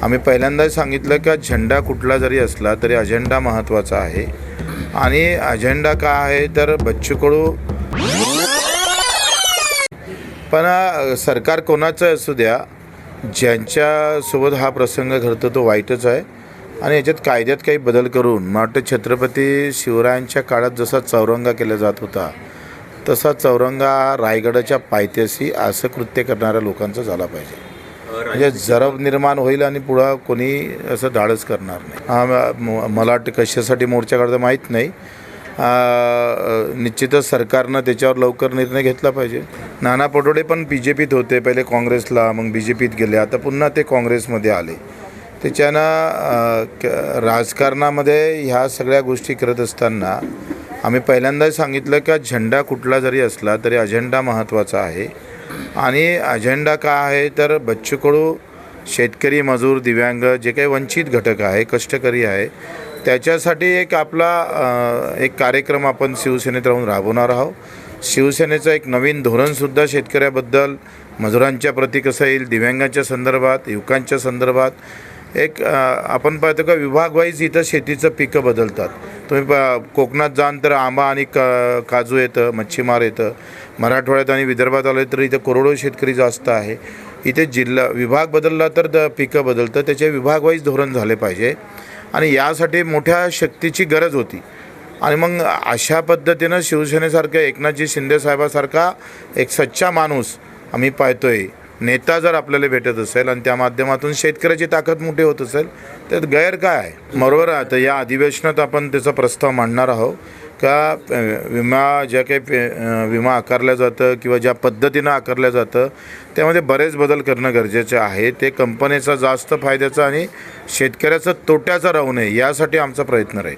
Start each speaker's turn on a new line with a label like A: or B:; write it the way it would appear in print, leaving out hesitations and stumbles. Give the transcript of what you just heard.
A: आम्ही पहिल्यांदा सांगितलं की झेंडा कुठला जरी असला तरी अजेंडा महत्त्वाचा आहे आणि अजेंडा काय आहे तर बच्चू कडू पण सरकार कोणाचं असू द्या, ज्यांच्यासोबत हा प्रसंग घडतो तो वाईटच आहे आणि याच्यात कायद्यात काही बदल करून मला वाटतं छत्रपती शिवरायांच्या काळात जसा चौरंगा केला जात होता तसा चौरंगा रायगडाच्या पायथ्याशी असं कृत्य करणाऱ्या लोकांचा झाला पाहिजे. म्हणजे जरब निर्माण होईल आणि पुढं कोणी असं धाडस करणार नाही. मला वाटतं कशासाठी मोर्चा काढता माहीत नाही. निश्चितच सरकारनं त्याच्यावर लवकर निर्णय घेतला पाहिजे. नाना पटोले पण BJPत होते, पहिले काँग्रेसला, मग BJPत गेले, आता पुन्हा ते काँग्रेसमध्ये आले. त्याच्यानं राजकारणामध्ये ह्या सगळ्या गोष्टी करत असताना आम्ही पहिल्यांदा सांगितलं की झेंडा कुठला जरी असला तरी अजेंडा महत्त्वाचा आहे आणि अजेंडा काय आहे तर बच्चू कडू शेतकरी, मजूर, दिव्यांग जे काही वंचित घटक आहे, कष्टकरी आहे, त्याच्यासाठी एक आपला एक कार्यक्रम आपण शिवसेनेत राहून राबवणार आहोत. शिवसेनेचं एक नवीन धोरणसुद्धा शेतकऱ्याबद्दल, मजुरांच्या प्रती कसं येईल, दिव्यांगांच्या संदर्भात, युवकांच्या संदर्भात एक आपण पाहतो का विभागवाईज इथं शेतीचं पिकं बदलतात. तुम्ही कोकणात जाण तर आंबा आणि काजू येतं, मच्छीमार येतं. मराठवाड्यात आणि विदर्भात आले तर इथं करोडो शेतकरी जास्त आहे. इथे जिल्हा विभाग बदलला तर पिकं बदलतं. त्याचे विभागवाईज धोरण झाले पाहिजे आणि यासाठी मोठ्या शक्तीची गरज होती. आणि मग अशा पद्धतीनं शिवसेनेसारख्या एकनाथजी शिंदेसाहेबासारखा एक सच्चा माणूस आम्ही पाहतोय, नेता जर आपल्याला भेटत असेल आणि त्या माध्यमातून शेतकऱ्याची ताकद मोठी होत असेल तर गैर काय आहे. बरोबर आहे. तर या अधिवेशनात आपण त्याचा प्रस्ताव मांडणार आहोत का विमा ज्या काही विमा आकारल्या जातं किंवा ज्या पद्धतीनं आकारल्या जातं त्यामध्ये बरेच बदल करणं गरजेचं आहे. ते कंपनीचा जास्त फायद्याचा आणि शेतकऱ्याचा तोट्याचा राहू नये यासाठी आमचा प्रयत्न राहील.